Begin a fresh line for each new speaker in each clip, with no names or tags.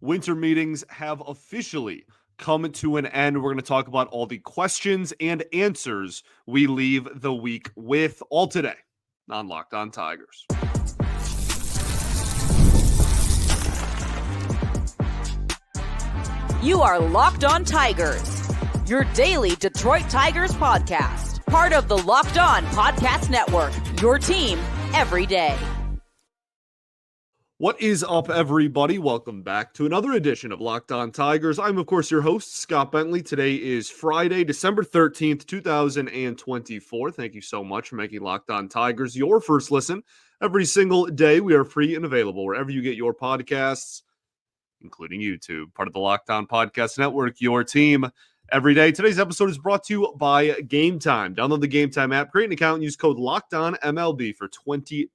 winter meetings have officially come to an end. We're going to talk about all the questions and answers we leave the week with, all today on Locked On Tigers.
You are Locked On Tigers, your daily Detroit Tigers podcast, part of the Locked On Podcast Network, your team every day.
What is up, everybody? Welcome back to another edition of Locked On Tigers. I'm, of course, your host, Scott Bentley. Today is Friday, December 13th, 2024. Thank you so much for making Locked On Tigers your first listen every single day. We are free and available wherever you get your podcasts, including YouTube, part of the Locked On Podcast Network, your team every day. Today's episode is brought to you by Game Time. Download the Game Time app, create an account, and use code LOCKEDONMLB for $20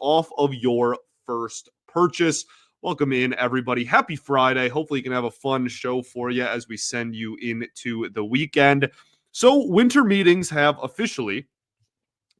off of your first purchase. Welcome in, everybody. Happy Friday. Hopefully you can have a fun show for you as we send you into the weekend. So winter meetings have officially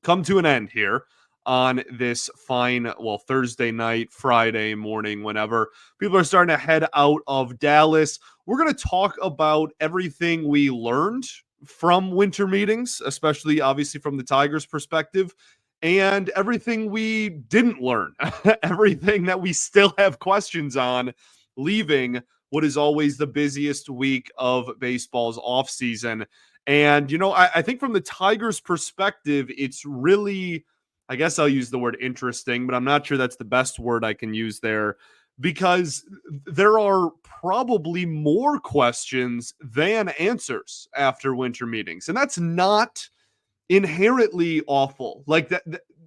come to an end here on this fine, Thursday night, Friday morning, whenever people are starting to head out of Dallas. We're going to talk about everything we learned from winter meetings, especially obviously from the Tigers' perspective, and everything we didn't learn, everything that we still have questions on, leaving what is always the busiest week of baseball's offseason. And, I think from the Tigers' perspective, it's really, I guess I'll use the word interesting, but I'm not sure that's the best word I can use there, because there are probably more questions than answers after winter meetings. And that's not inherently awful. Like that,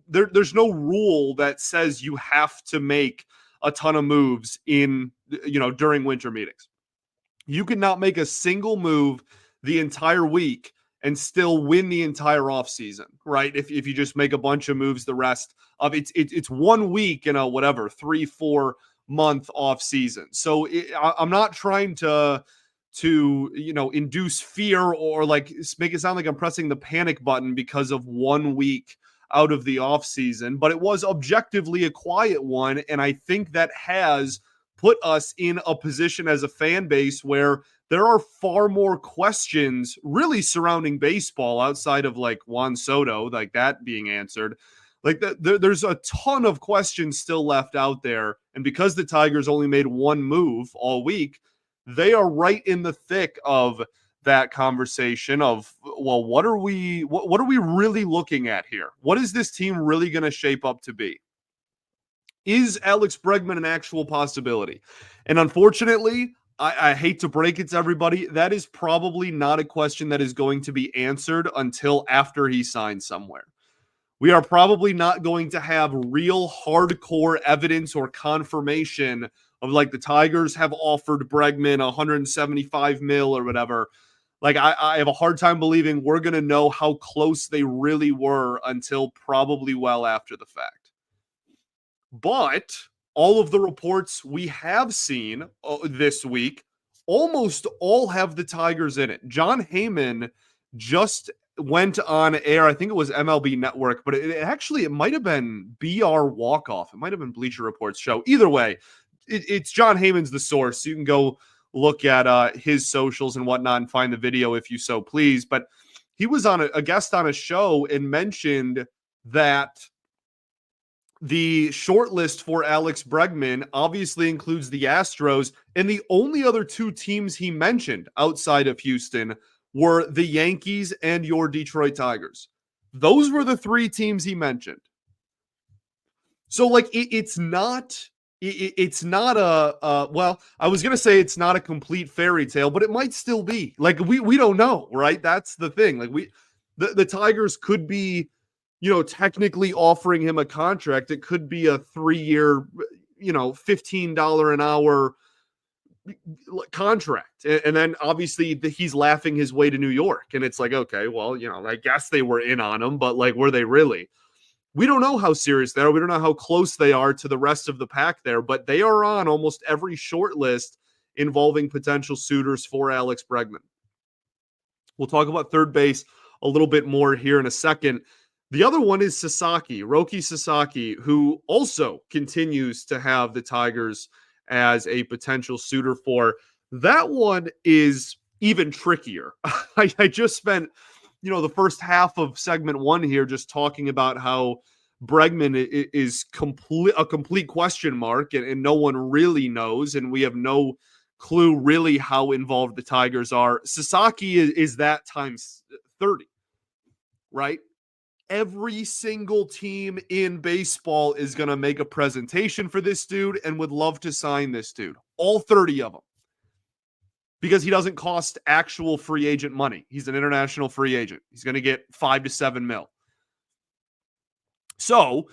there's no rule that says you have to make a ton of moves during winter meetings. You can not make a single move the entire week and still win the entire offseason, right? If you just make a bunch of moves the rest of it's 1 week in a 3-4 month off season. So I'm not trying to induce fear or like make it sound like I'm pressing the panic button because of 1 week out of the off season, but it was objectively a quiet one. And I think that has put us in a position as a fan base where there are far more questions really surrounding baseball outside of like Juan Soto, like that being answered. Like there's a ton of questions still left out there. And because the Tigers only made one move all week, they are right in the thick of that conversation of, well, what are we really looking at here? What is this team really going to shape up to be? Is Alex Bregman an actual possibility? And unfortunately, I hate to break it to everybody, that is probably not a question that is going to be answered until after he signs somewhere. We are probably not going to have real hardcore evidence or confirmation of like the Tigers have offered Bregman $175 million or whatever. Like I have a hard time believing we're going to know how close they really were until probably well after the fact. But all of the reports we have seen this week almost all have the Tigers in it. John Heyman just went on air. I think it was MLB Network, but it might have been BR Walkoff. It might have been Bleacher Report's show. Either way, it's John Heyman's the source. You can go look at his socials and whatnot and find the video if you so please. But he was on a guest on a show and mentioned that the short list for Alex Bregman obviously includes the Astros, and the only other two teams he mentioned outside of Houston were the Yankees and your Detroit Tigers. Those were the three teams he mentioned. So like it's not I was going to say it's not a complete fairy tale, but it might still be. Like we don't know, right? That's the thing. Like the Tigers could be, technically offering him a contract. It could be a 3-year, $15 an hour contract. And then obviously he's laughing his way to New York. And it's like, okay, well, I guess they were in on him, but like, were they really? We don't know how serious they are. We don't know how close they are to the rest of the pack there, but they are on almost every short list involving potential suitors for Alex Bregman. We'll talk about third base a little bit more here in a second. The other one is Roki Sasaki, who also continues to have the Tigers as a potential suitor for. That one is even trickier. I just spent, the first half of segment one here just talking about how Bregman is a complete question mark, and no one really knows, and we have no clue really how involved the Tigers are. Sasaki is that times 30, right? Every single team in baseball is going to make a presentation for this dude and would love to sign this dude. All 30 of them. Because he doesn't cost actual free agent money. He's an international free agent. He's going to get $5 to $7 million. So,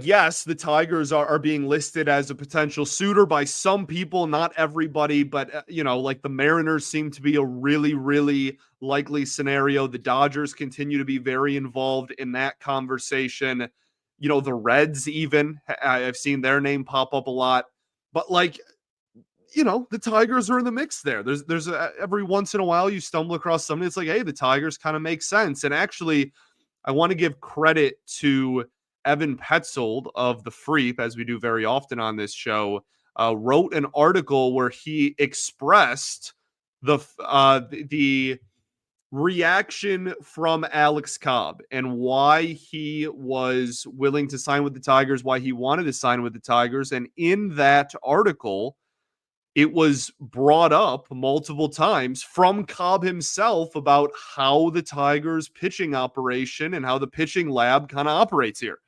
yes, the Tigers are being listed as a potential suitor by some people, not everybody, but, the Mariners seem to be a really, really likely scenario. The Dodgers continue to be very involved in that conversation. The Reds even, I've seen their name pop up a lot. But, the Tigers are in the mix there. There's every once in a while you stumble across somebody that's like, hey, the Tigers kind of make sense. And actually, I want to give credit to Evan Petzold of the Freep, as we do very often on this show, wrote an article where he expressed the reaction from Alex Cobb and why he was willing to sign with the Tigers, why he wanted to sign with the Tigers. And in that article, it was brought up multiple times from Cobb himself about how the Tigers pitching operation and how the pitching lab kind of operates here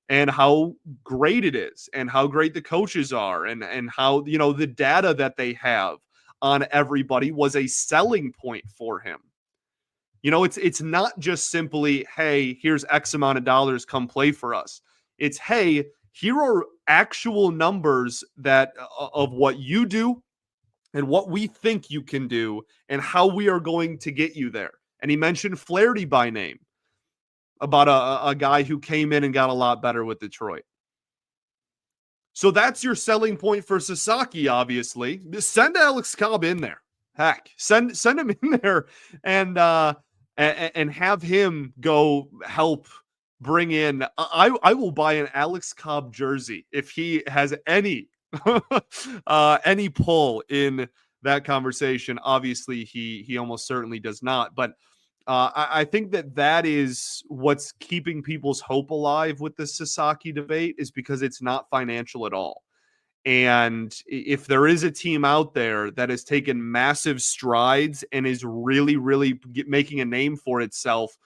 and how great it is and how great the coaches are and how, the data that they have on everybody was a selling point for him. It's not just simply, hey, here's X amount of dollars, come play for us. It's, hey, here are actual numbers that of what you do and what we think you can do and how we are going to get you there. And he mentioned Flaherty by name about a guy who came in and got a lot better with Detroit. So that's your selling point for Sasaki, obviously. Send Alex Cobb in there. Heck, send him in there and have him go help bring in. I will buy an Alex Cobb jersey if he has any pull in that conversation. Obviously, he almost certainly does not. But I think that is what's keeping people's hope alive with the Sasaki debate, is because it's not financial at all. And if there is a team out there that has taken massive strides and is really, really making a name for itself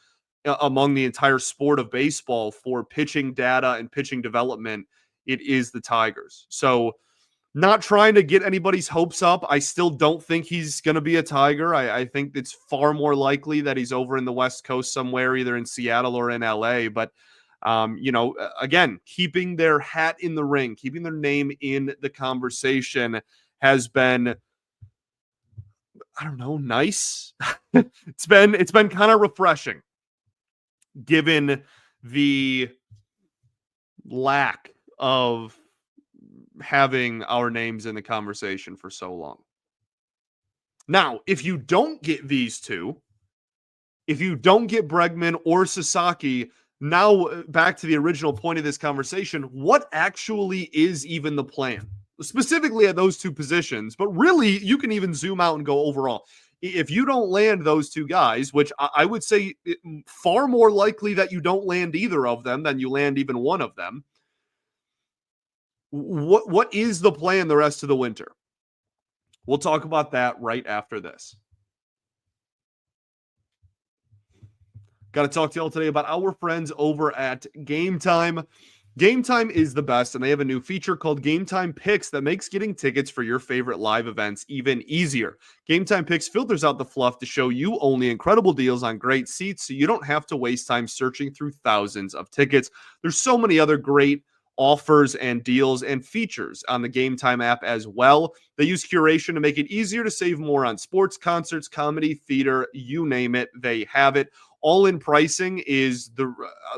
among the entire sport of baseball for pitching data and pitching development, it is the Tigers. So, not trying to get anybody's hopes up. I still don't think he's going to be a Tiger. I think it's far more likely that he's over in the West Coast somewhere, either in Seattle or in LA. But, again, keeping their hat in the ring, keeping their name in the conversation has been, I don't know, nice. It's been kind of refreshing, given the lack of having our names in the conversation for so long. Now, if you don't get these two, if you don't get Bregman or Sasaki, now back to the original point of this conversation, what actually is even the plan? Specifically at those two positions, but really you can even zoom out and go overall. If you don't land those two guys, which I would say far more likely that you don't land either of them than you land even one of them, what is the plan the rest of the winter? We'll talk about that right after this. Got to talk to y'all today about our friends over at Game Time. Game Time is the best, and they have a new feature called Game Time Picks that makes getting tickets for your favorite live events even easier. Game Time Picks filters out the fluff to show you only incredible deals on great seats, so you don't have to waste time searching through thousands of tickets. There's so many other great offers and deals and features on the Game Time app as well. They use curation to make it easier to save more on sports, concerts, comedy, theater, you name it, they have it. All-in pricing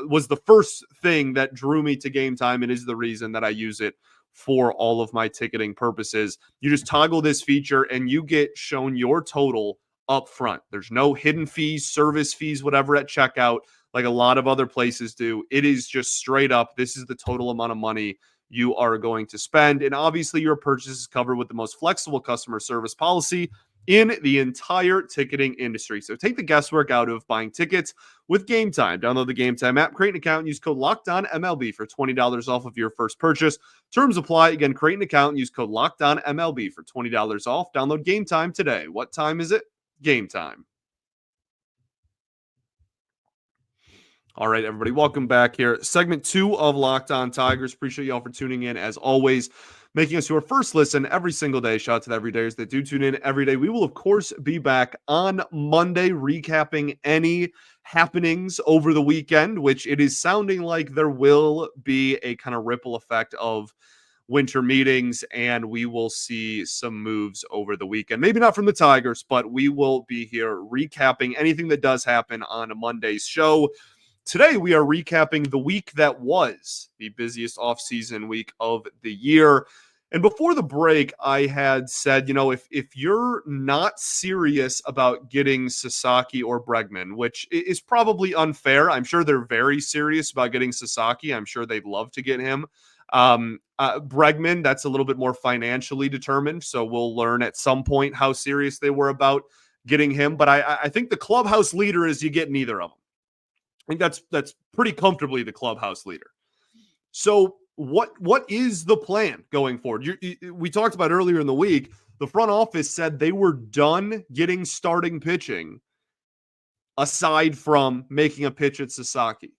was the first thing that drew me to Game Time and is the reason that I use it for all of my ticketing purposes. You just toggle this feature and you get shown your total up front. There's no hidden fees, service fees, whatever at checkout like a lot of other places do. It is just straight up, this is the total amount of money you are going to spend. And obviously, your purchase is covered with the most flexible customer service policy in the entire ticketing industry. So take the guesswork out of buying tickets with Game Time. Download the Game Time app, create an account, and use code LOCKEDONMLB for $20 off of your first purchase. Terms apply. Again, create an account and use code LOCKEDONMLB for $20 off. Download Game Time today. What time is it? Game time. All right, everybody, welcome back here. Segment 2 of Locked On Tigers. Appreciate y'all for tuning in, as always, making us your first listen every single day. Shout out to the everydayers that do tune in every day. We will, of course, be back on Monday recapping any happenings over the weekend, which it is sounding like there will be a kind of ripple effect of winter meetings, and we will see some moves over the weekend. Maybe not from the Tigers, but we will be here recapping anything that does happen on a Monday's show. Today, we are recapping the week that was the busiest offseason week of the year. And before the break, I had said, if you're not serious about getting Sasaki or Bregman, which is probably unfair. I'm sure they're very serious about getting Sasaki. I'm sure they'd love to get him. Bregman, that's a little bit more financially determined. So we'll learn at some point how serious they were about getting him. But I think the clubhouse leader is you get neither of them. I think that's pretty comfortably the clubhouse leader. So what is the plan going forward? We talked about earlier in the week, the front office said they were done getting starting pitching aside from making a pitch at Sasaki.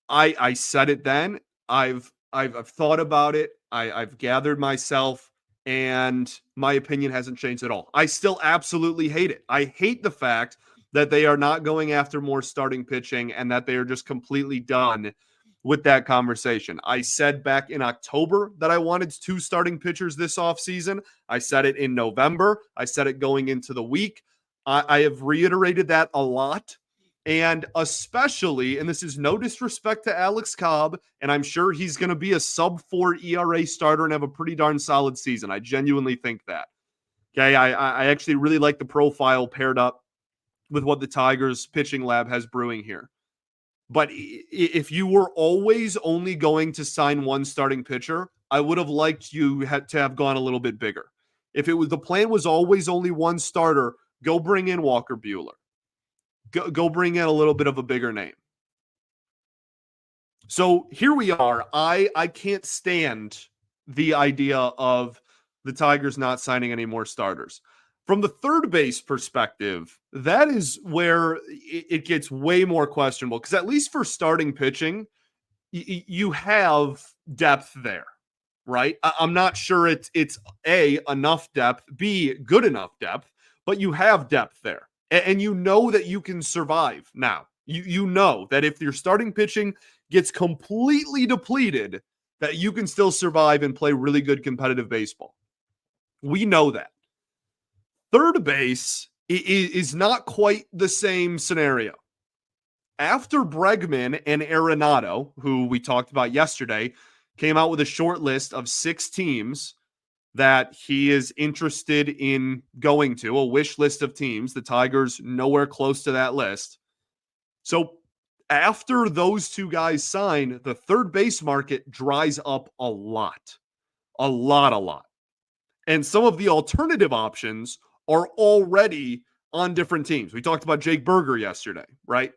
I said it then. I've thought about it. I've gathered myself, and my opinion hasn't changed at all. I still absolutely hate it. I hate the fact that they are not going after more starting pitching and that they are just completely done with that conversation. I said back in October that I wanted 2 starting pitchers this offseason. I said it in November. I said it going into the week. I have reiterated that a lot. And especially, and this is no disrespect to Alex Cobb, and I'm sure he's going to be a sub-4 ERA starter and have a pretty darn solid season. I genuinely think that. Okay, I actually really like the profile paired up with what the Tigers pitching lab has brewing here. But if you were always only going to sign 1 starting pitcher, I would have liked you to have gone a little bit bigger. If it was the plan was always only 1 starter, go bring in Walker Buehler. Go bring in a little bit of a bigger name. So here we are. I can't stand the idea of the Tigers not signing any more starters. From the third base perspective, that is where it gets way more questionable, because at least for starting pitching, you have depth there, right? I'm not sure it's A, enough depth, B, good enough depth, but you have depth there. And you know that you can survive now. You know that if your starting pitching gets completely depleted, that you can still survive and play really good competitive baseball. We know that. Third base is not quite the same scenario. After Bregman and Arenado, who we talked about yesterday, came out with a short list of 6 teams that he is interested in going to, a wish list of teams. The Tigers nowhere close to that list. So after those 2 guys sign, the third base market dries up a lot. A lot. And some of the alternative options are already on different teams. We talked about Jake Berger yesterday, right?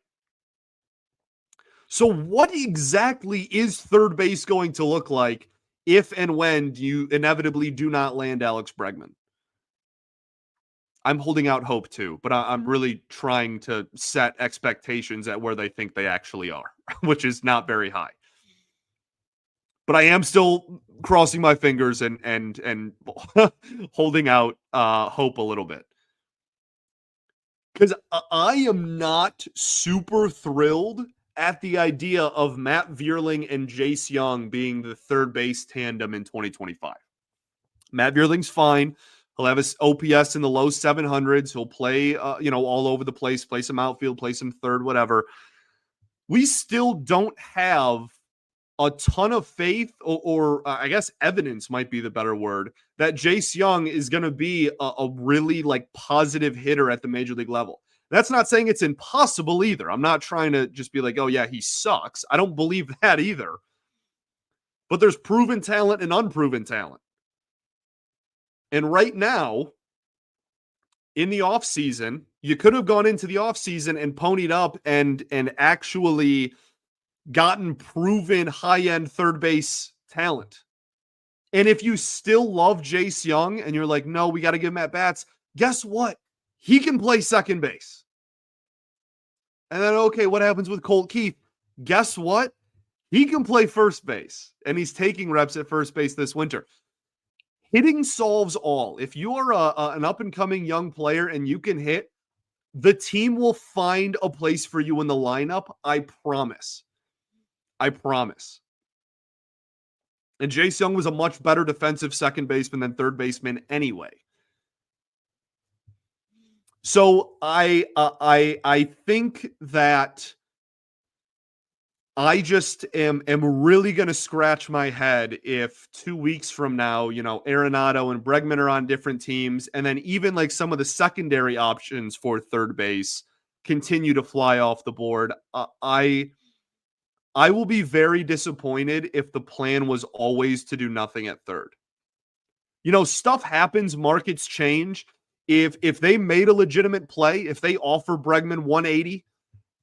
So what exactly is third base going to look like if and when you inevitably do not land Alex Bregman? I'm holding out hope too, but I'm really trying to set expectations at where they think they actually are, which is not very high. But I am still crossing my fingers and holding out hope a little bit. Because I am not super thrilled at the idea of Matt Vierling and Jace Young being the third base tandem in 2025. Matt Vierling's fine. He'll have his OPS in the low 700s. He'll play, all over the place, play some outfield, play some third, whatever. We still don't have a ton of faith or I guess evidence might be the better word, that Jace Young is going to be a really positive hitter at the major league level. That's not saying it's impossible either. I'm not trying to just be like, oh yeah, he sucks. I don't believe that either. but there's proven talent and unproven talent. And right now, in the offseason, you could have gone into the offseason and ponied up and actually gotten proven high-end third base talent. And if you still love Jace Young and you're like, no, we got to give him at bats, guess what? He can play second base. And then, okay, what happens with Colt Keith? Guess what? He can play first base, and he's taking reps at first base this winter. Hitting solves all. If you are an up-and-coming young player and you can hit, the team will find a place for you in the lineup. I promise. I promise. And Jace Young was a much better defensive second baseman than third baseman anyway. So I think that I just am really going to scratch my head if 2 weeks from now, Arenado and Bregman are on different teams, and then even like some of the secondary options for third base continue to fly off the board. I will be very disappointed if the plan was always to do nothing at third. Stuff happens, markets change. If they made a legitimate play, if they offer Bregman 180,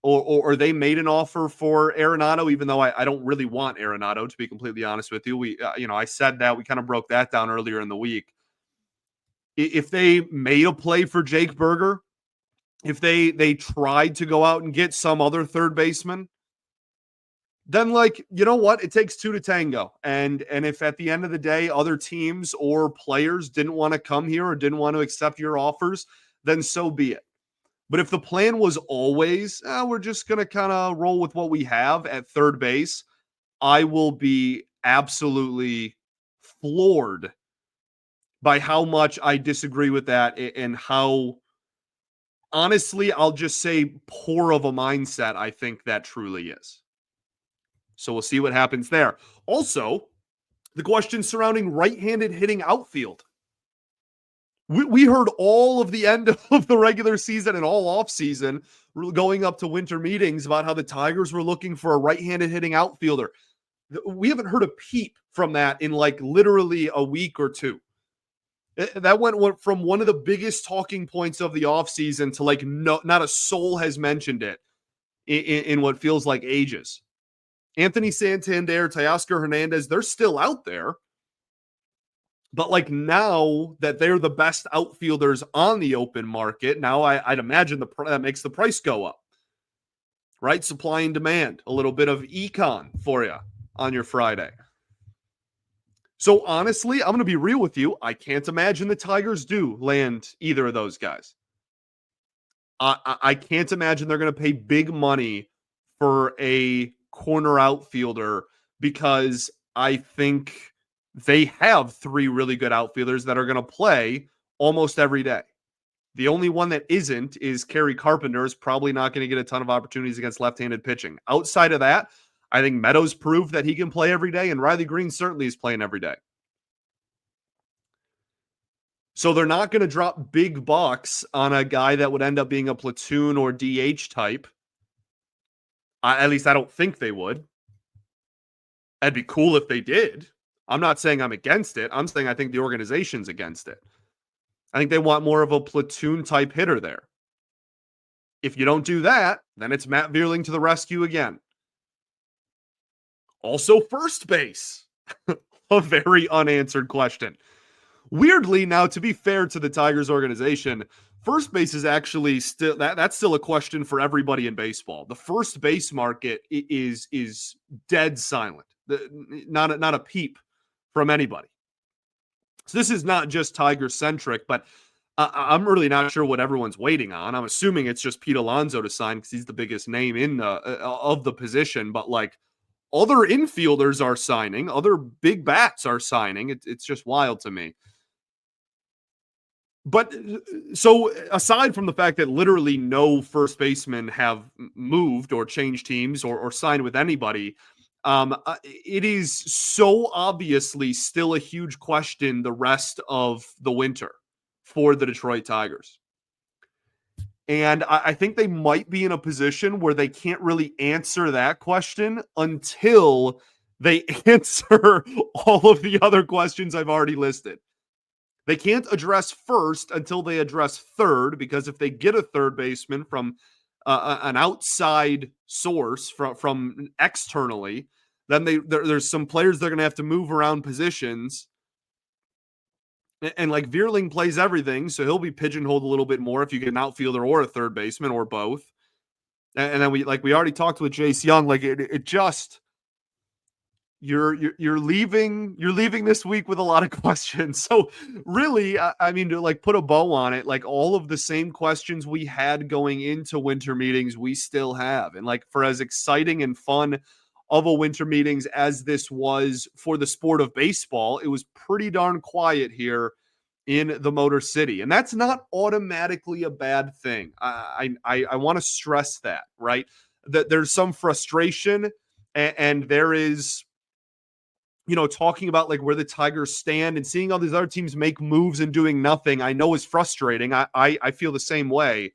or they made an offer for Arenado, even though I don't really want Arenado, to be completely honest with you. I said that. We kind of broke that down earlier in the week. If they made a play for Jake Berger, if they tried to go out and get some other third baseman, then you know what? It takes two to tango. And if at the end of the day, other teams or players didn't want to come here or didn't want to accept your offers, then so be it. But if the plan was always, we're just going to kind of roll with what we have at third base, I will be absolutely floored by how much I disagree with that and how, honestly, I'll just say poor of a mindset I think that truly is. So we'll see what happens there. Also, the question surrounding right-handed hitting outfield. We heard all of the end of the regular season and all off season going up to winter meetings about how the Tigers were looking for a right-handed hitting outfielder. We haven't heard a peep from that in literally a week or two. That went from one of the biggest talking points of the offseason to no, not a soul has mentioned it in what feels like ages. Anthony Santander, Teoscar Hernandez, they're still out there. But now that they're the best outfielders on the open market, now I'd imagine that makes the price go up, right? Supply and demand, a little bit of econ for you on your Friday. So honestly, I'm going to be real with you. I can't imagine the Tigers do land either of those guys. I can't imagine they're going to pay big money for a corner outfielder because I think they have three really good outfielders that are going to play almost every day. The only one that isn't is Kerry Carpenter, is probably not going to get a ton of opportunities against left-handed pitching. Outside of that, I think Meadows proved that he can play every day, and Riley Green certainly is playing every day. So they're not going to drop big bucks on a guy that would end up being a platoon or DH type. At least I don't think they would. That'd be cool if they did. I'm not saying I'm against it. I'm saying I think the organization's against it. I think they want more of a platoon type hitter there. If you don't do that, then it's Matt Vierling to the rescue again. Also, first base. A very unanswered question. Weirdly, now, to be fair to the Tigers organization, first base is actually still that's still a question for everybody in baseball. The first base market is dead silent. Not a peep from anybody. So this is not just Tiger centric, but I'm really not sure what everyone's waiting on. I'm assuming it's just Pete Alonso to sign because he's the biggest name in of the position. But other infielders are signing, other big bats are signing. It's just wild to me. But so aside from the fact that literally no first basemen have moved or changed teams or signed with anybody, it is so obviously still a huge question the rest of the winter for the Detroit Tigers. And I think they might be in a position where they can't really answer that question until they answer all of the other questions I've already listed. They can't address first until they address third, because if they get a third baseman from an outside source from externally, then there's some players they're going to have to move around positions. And like Veerling plays everything, so he'll be pigeonholed a little bit more if you get an outfielder or a third baseman or both. And then we already talked with Jace Young, like it just you're leaving this week with a lot of questions. So really, I mean, to like put a bow on it, like all of the same questions we had going into winter meetings, we still have. And like for as exciting and fun of a winter meetings as this was for the sport of baseball, it was pretty darn quiet here in the Motor City. And that's not automatically a bad thing. I want to stress that, right? That there's some frustration and there is, talking about like where the Tigers stand and seeing all these other teams make moves and doing nothing, I know is frustrating. I feel the same way.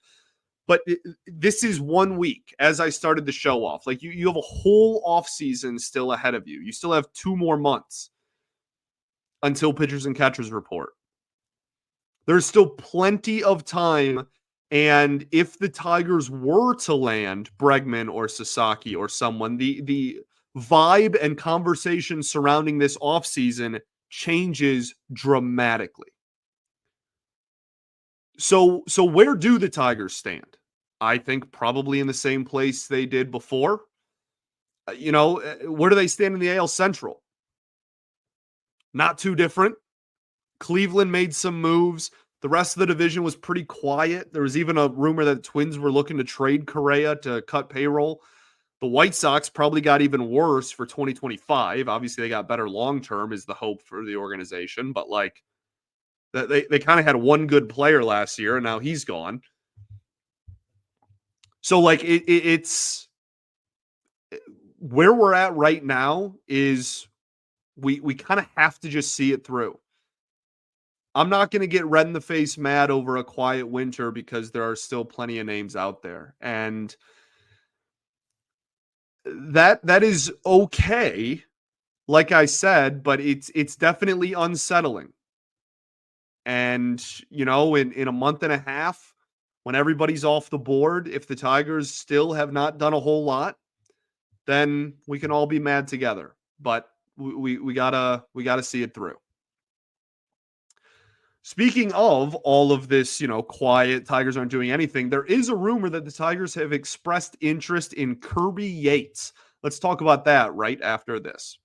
But this is 1 week, as I started the show off. Like you have a whole offseason still ahead of you. You still have 2 more months until pitchers and catchers report. There's still plenty of time. And if the Tigers were to land Bregman or Sasaki or someone, the vibe and conversation surrounding this offseason changes dramatically. So where do the Tigers stand? I think probably in the same place they did before. Where do they stand in the AL Central? Not too different. Cleveland made some moves. The rest of the division was pretty quiet. There was even a rumor that the Twins were looking to trade Correa to cut payroll. The White Sox probably got even worse for 2025. Obviously, they got better long-term is the hope for the organization. But like they kind of had one good player last year, and now he's gone. So like it's where we're at right now is we kind of have to just see it through. I'm not going to get red in the face mad over a quiet winter because there are still plenty of names out there. And that is okay, like I said, but it's definitely unsettling. And, in a month and a half, when everybody's off the board, if the Tigers still have not done a whole lot, then we can all be mad together. But we gotta see it through. Speaking of all of this, quiet, Tigers aren't doing anything, there is a rumor that the Tigers have expressed interest in Kirby Yates. Let's talk about that right after this.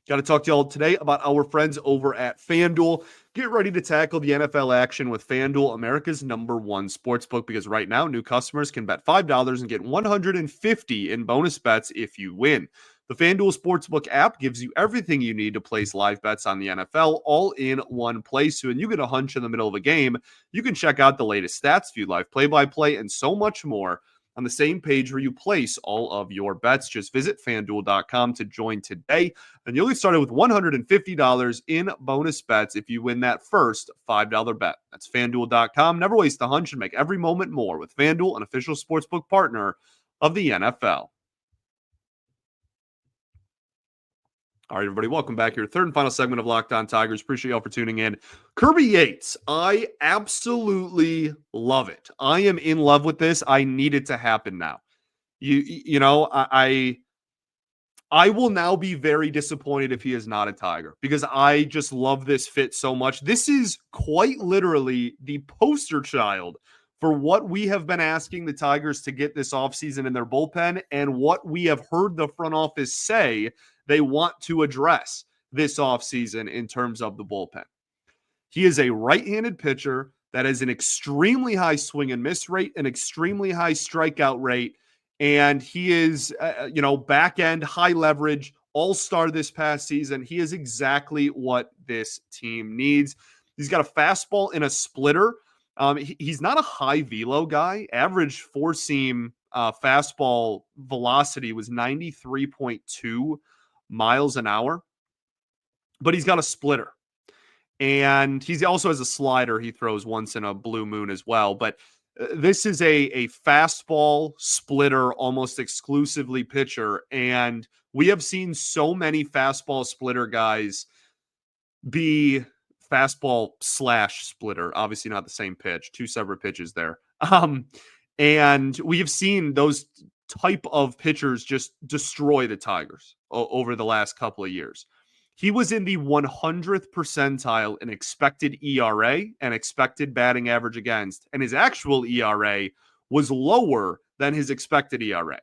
Got to talk to y'all today about our friends over at FanDuel. Get ready to tackle the NFL action with FanDuel, America's #1 sportsbook, because right now new customers can bet $5 and get $150 in bonus bets if you win. The FanDuel Sportsbook app gives you everything you need to place live bets on the NFL all in one place. So when you get a hunch in the middle of a game, you can check out the latest stats, view live play-by-play, and so much more on the same page where you place all of your bets. Just visit FanDuel.com to join today, and you'll get started with $150 in bonus bets if you win that first $5 bet. That's FanDuel.com. Never waste a hunch and make every moment more with FanDuel, an official sportsbook partner of the NFL. All right, everybody, welcome back here. Third and final segment of Locked On Tigers. Appreciate y'all for tuning in. Kirby Yates, I absolutely love it. I am in love with this. I need it to happen now. I will now be very disappointed if he is not a Tiger, because I just love this fit so much. This is quite literally the poster child for what we have been asking the Tigers to get this offseason in their bullpen, and what we have heard the front office say they want to address this offseason in terms of the bullpen. He is a right-handed pitcher that has an extremely high swing and miss rate, an extremely high strikeout rate, and he is, back end, high leverage, all-star this past season. He is exactly what this team needs. He's got a fastball and a splitter. He's not a high velo guy. Average four-seam fastball velocity was 93.2 miles an hour, but he's got a splitter. And he also has a slider he throws once in a blue moon as well. But This is a fastball splitter, almost exclusively pitcher. And we have seen so many fastball splitter guys be fastball slash splitter, obviously not the same pitch, two separate pitches there. And we have seen those type of pitchers just destroy the Tigers over the last couple of years. He was in the 100th percentile in expected ERA and expected batting average against, and his actual ERA was lower than his expected ERA,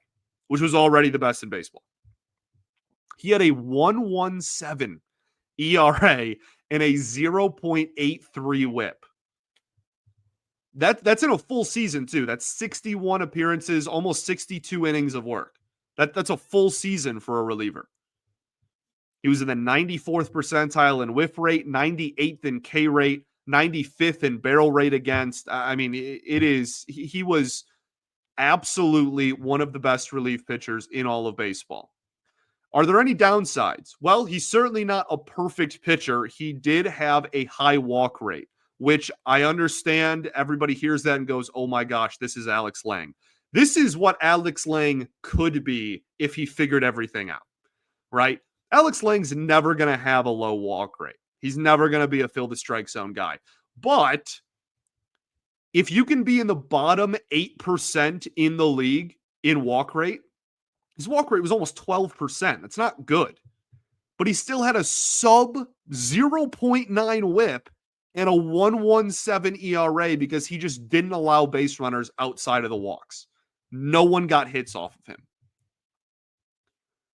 which was already the best in baseball. He had a 1.17 ERA and a 0.83 whip. That's in a full season too. That's 61 appearances, almost 62 innings of work. That's a full season for a reliever. He was in the 94th percentile in whiff rate, 98th in K rate, 95th in barrel rate against. I mean, he was absolutely one of the best relief pitchers in all of baseball. Are there any downsides? Well, he's certainly not a perfect pitcher. He did have a high walk rate, which I understand. Everybody hears that and goes, oh my gosh, this is Alex Lang. This is what Alex Lang could be if he figured everything out, right? Alex Lang's never going to have a low walk rate. He's never going to be a fill the strike zone guy. But if you can be in the bottom 8% in the league in walk rate, his walk rate was almost 12%. That's not good. But he still had a sub 0.9 whip and a 1.17 ERA because he just didn't allow base runners outside of the walks. No one got hits off of him.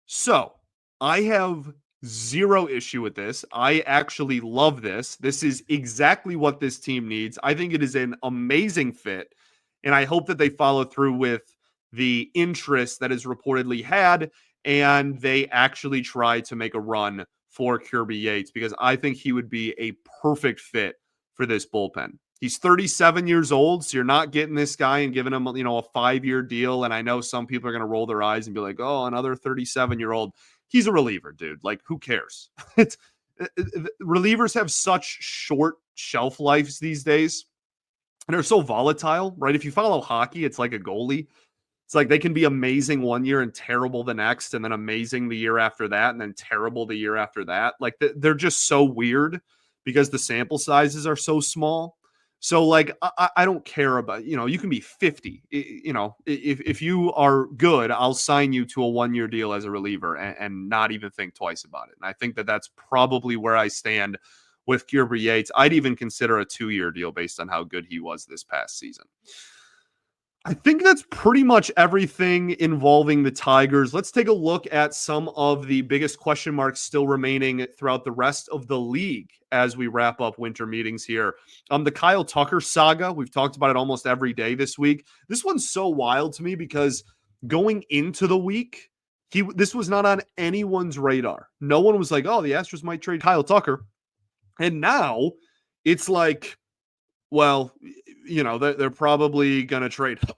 So I have zero issue with this. I actually love this. This is exactly what this team needs. I think it is an amazing fit. And I hope that they follow through with the interest that is reportedly had, and they actually try to make a run for Kirby Yates, because I think he would be a perfect fit for this bullpen. He's 37 years old, so you're not getting this guy and giving him, a 5-year deal. And I know some people are going to roll their eyes and be like, oh, another 37-year-old. He's a reliever, dude. Like, who cares? Relievers have such short shelf lives these days, and they're so volatile, right? If you follow hockey, it's like a goalie. It's like they can be amazing one year and terrible the next, and then amazing the year after that, and then terrible the year after that. Like, they're just so weird because the sample sizes are so small. So, like, I don't care about, you can be 50. If you are good, I'll sign you to a 1-year deal as a reliever and not even think twice about it. And I think that that's probably where I stand with Kirby Yates. I'd even consider a 2-year deal based on how good he was this past season. I think that's pretty much everything involving the Tigers. Let's take a look at some of the biggest question marks still remaining throughout the rest of the league as we wrap up winter meetings here. The Kyle Tucker saga, we've talked about it almost every day this week. This one's so wild to me because going into the week, this was not on anyone's radar. No one was like, oh, the Astros might trade Kyle Tucker. And now it's like, well, they're probably going to trade him.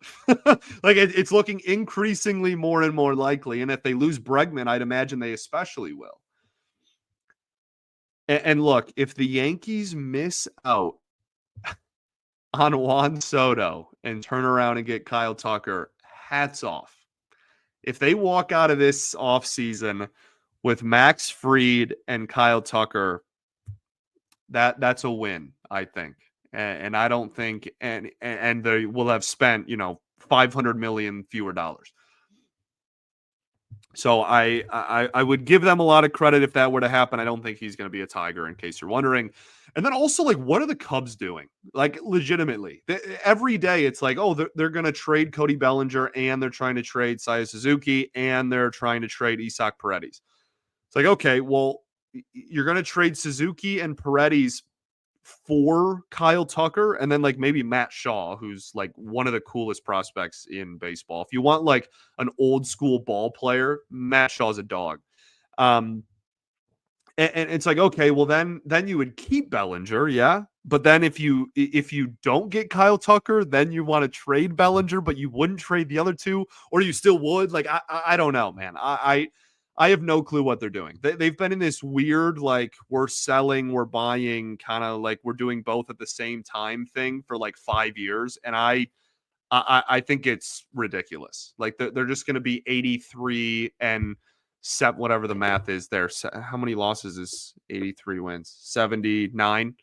Like, it's looking increasingly more and more likely. And if they lose Bregman, I'd imagine they especially will. And look, if the Yankees miss out on Juan Soto and turn around and get Kyle Tucker, hats off. If they walk out of this offseason with Max Fried and Kyle Tucker, that's a win, I think. And I don't think, and they will have spent, $500 million fewer dollars. So I would give them a lot of credit if that were to happen. I don't think he's going to be a Tiger, in case you're wondering. And then also, like, what are the Cubs doing? Like, legitimately, every day it's like, oh, they're going to trade Cody Bellinger, and they're trying to trade Seiya Suzuki, and they're trying to trade Isaac Paredes. It's like, okay, well, you're going to trade Suzuki and Paredes for Kyle Tucker, and then like maybe Matt Shaw, who's like one of the coolest prospects in baseball. If you want like an old school ball player, Matt Shaw's a dog. And it's like, okay, well then you would keep Bellinger, yeah. But then if you don't get Kyle Tucker, then you want to trade Bellinger, but you wouldn't trade the other two, or you still would. Like, I don't know, man. I have no clue what they're doing. They've been in this weird, like, we're selling, we're buying, kind of like we're doing both at the same time thing for like 5 years. And I I think it's ridiculous. Like they're just going to be 83 and set whatever the math is there. How many losses is 83 wins? 79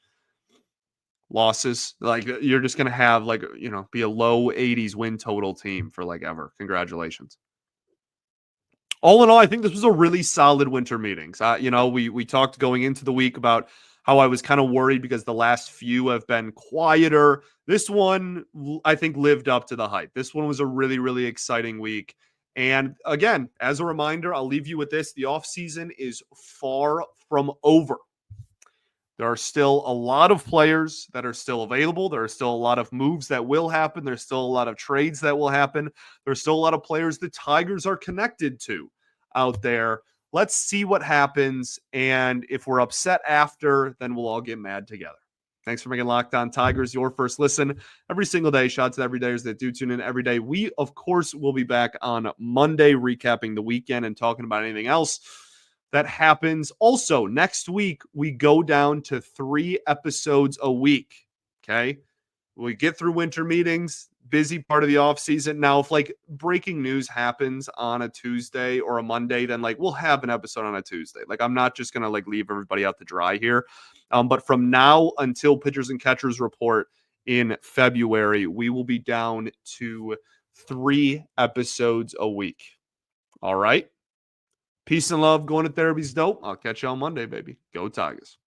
losses. Like you're just going to have like, be a low 80s win total team for like ever. Congratulations. All in all, I think this was a really solid winter meetings. We talked going into the week about how I was kind of worried because the last few have been quieter. This one, I think, lived up to the hype. This one was a really, really exciting week. And again, as a reminder, I'll leave you with this. The offseason is far from over. There are still a lot of players that are still available. There are still a lot of moves that will happen. There's still a lot of trades that will happen. There's still a lot of players the Tigers are connected to out there. Let's see what happens. And if we're upset after, then we'll all get mad together. Thanks for making Locked On Tigers your first listen every single day. Shout out to the everydayers that do tune in every day. We, of course, will be back on Monday recapping the weekend and talking about anything else that happens. Also, next week, we go down to 3 episodes a week. Okay. We get through winter meetings, busy part of the off season. Now, if like breaking news happens on a Tuesday or a Monday, then like we'll have an episode on a Tuesday. Like I'm not just going to like leave everybody out to dry here. But from now until pitchers and catchers report in February, we will be down to 3 episodes a week. All right. Peace and love. Going to therapy's dope. I'll catch you on Monday, baby. Go Tigers.